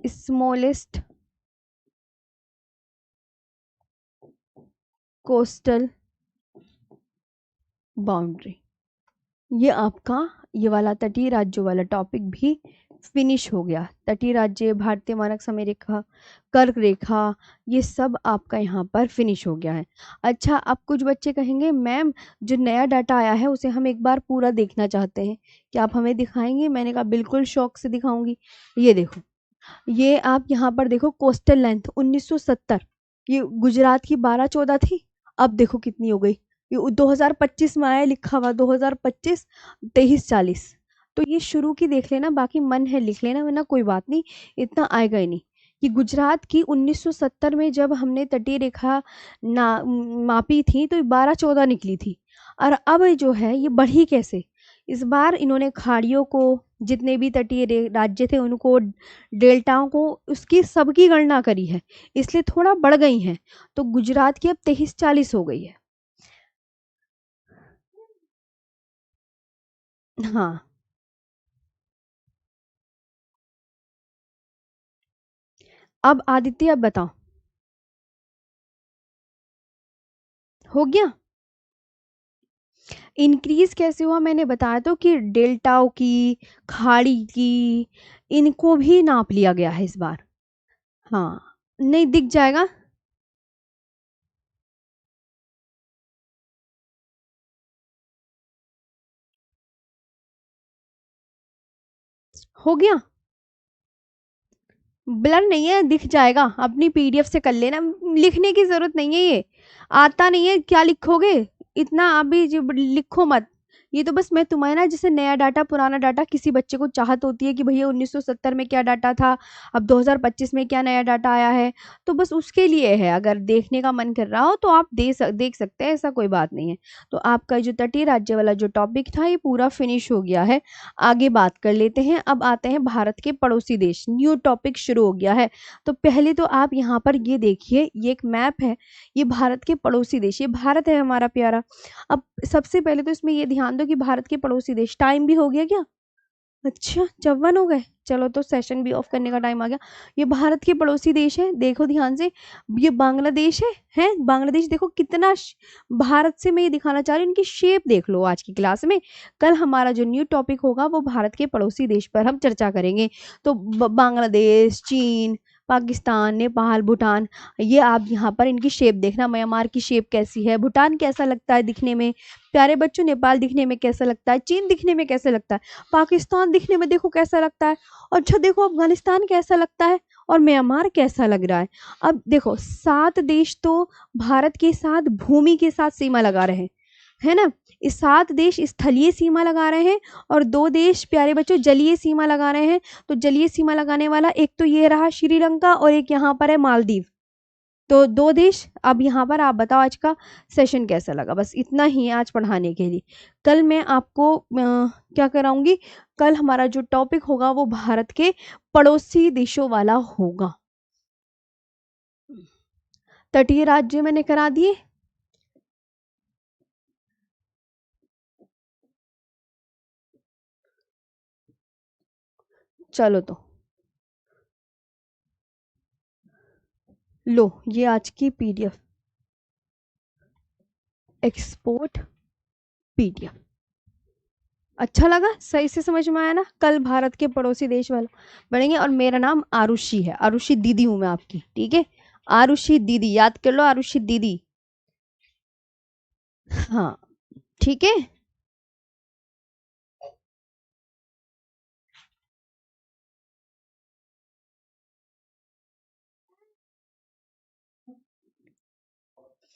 smallest coastal boundary. ये आपका ये वाला तटीय राज्यों वाला टॉपिक भी फिनिश हो गया। तटीय राज्य, भारतीय मानक समय रेखा, कर्क रेखा, ये सब आपका यहाँ पर फिनिश हो गया है। अच्छा, अब कुछ बच्चे कहेंगे मैम जो नया डाटा आया है उसे हम एक बार पूरा देखना चाहते हैं, क्या आप हमें दिखाएंगे? मैंने कहा बिल्कुल शौक से दिखाऊंगी। ये देखो, ये आप यहाँ पर देखो कोस्टल लेंथ 1970, ये गुजरात की 12-14 थी, अब देखो कितनी हो गई, ये 2025 में आया लिखा हुआ 2025 23-40। तो ये शुरू की देख लेना, बाकी मन है लिख लेना, वरना कोई बात नहीं, इतना आएगा ही नहीं। कि गुजरात की 1970 में जब हमने तटीय रेखा ना मापी थी तो 12-14 निकली थी, और अब जो है ये बढ़ी कैसे? इस बार इन्होंने खाड़ियों को, जितने भी तटीय राज्य थे उनको, डेल्टाओं को, उसकी सबकी गणना करी है, इसलिए थोड़ा बढ़ गई हैं। तो गुजरात की अब 23-40 हो गई है। हाँ, अब आदित्य अब बताओ, हो गया? इंक्रीज कैसे हुआ मैंने बताया तो, कि डेल्टाओं की, खाड़ी की, इनको भी नाप लिया गया है इस बार। हाँ, नहीं दिख जाएगा, हो गया, ब्लर नहीं है, दिख जाएगा, अपनी पीडीएफ से कर लेना, लिखने की जरूरत नहीं है, ये आता नहीं है क्या लिखोगे, इतना अभी लिखो मत। ये तो बस मैं तुम्हारे ना, जैसे नया डाटा पुराना डाटा, किसी बच्चे को चाहत होती है कि भैया 1970 में क्या डाटा था, अब 2025 में क्या नया डाटा आया है, तो बस उसके लिए है, अगर देखने का मन कर रहा हो तो आप देख सकते हैं, ऐसा कोई बात नहीं है। तो आपका जो तटीय राज्य वाला जो टॉपिक था ये पूरा फिनिश हो गया है। आगे बात कर लेते हैं, अब आते हैं भारत के पड़ोसी देश, न्यू टॉपिक शुरू हो गया है। तो पहले तो आप यहाँ पर ये देखिए, ये एक मैप है, ये भारत के पड़ोसी देश, ये भारत है हमारा प्यारा। अब सबसे पहले तो इसमें ये ध्यान दो कि भारत के पड़ोसी देश, टाइम भी हो गया क्या? अच्छा 54 हो गए, चलो तो सेशन भी ऑफ करने का टाइम आ गया। ये भारत के पड़ोसी देश है, देखो ध्यान से, ये बांग्लादेश है बांग्लादेश, देखो कितना भारत से मैं ये दिखाना चाह रही हूँ, इनकी शेप देख लो आज की क्लास में। कल हमारा जो न्यू टॉपिक होगा वो भारत के पड़ोसी देश पर हम चर्चा करेंगे। तो बांग्लादेश, चीन, पाकिस्तान, नेपाल, भूटान, ये आप यहाँ पर इनकी शेप देखना, म्यांमार की शेप कैसी है, भूटान कैसा लगता है दिखने में प्यारे बच्चों, नेपाल दिखने में कैसा लगता है, चीन दिखने में कैसा लगता है, पाकिस्तान दिखने में देखो कैसा लगता है, और अच्छा देखो अफगानिस्तान कैसा लगता है, और म्यांमार कैसा लग रहा है। अब देखो 7 देश तो भारत के साथ भूमि के साथ सीमा लगा रहे हैं, है ना, इस 7 देश स्थलीय सीमा लगा रहे हैं, और 2 देश प्यारे बच्चों जलीय सीमा लगा रहे हैं। तो जलीय सीमा लगाने वाला एक तो ये रहा श्रीलंका, और एक यहाँ पर है मालदीव। तो 2 देश। अब यहाँ पर आप बताओ आज का सेशन कैसा लगा, बस इतना ही है आज पढ़ाने के लिए। कल मैं आपको क्या कराऊंगी, कल हमारा जो टॉपिक होगा वो भारत के पड़ोसी देशों वाला होगा। तटीय राज्य मैंने करा दिए, चलो तो लो ये आज की पीडीएफ, एक्सपोर्ट पीडीएफ, अच्छा लगा, सही से समझ में आया ना। कल भारत के पड़ोसी देश वाला बढ़ेंगे। और मेरा नाम आरुषि है, आरुषि दीदी हूं मैं आपकी, ठीक है। आरुषि दीदी, याद कर लो, आरुषि दीदी। हाँ, ठीक है।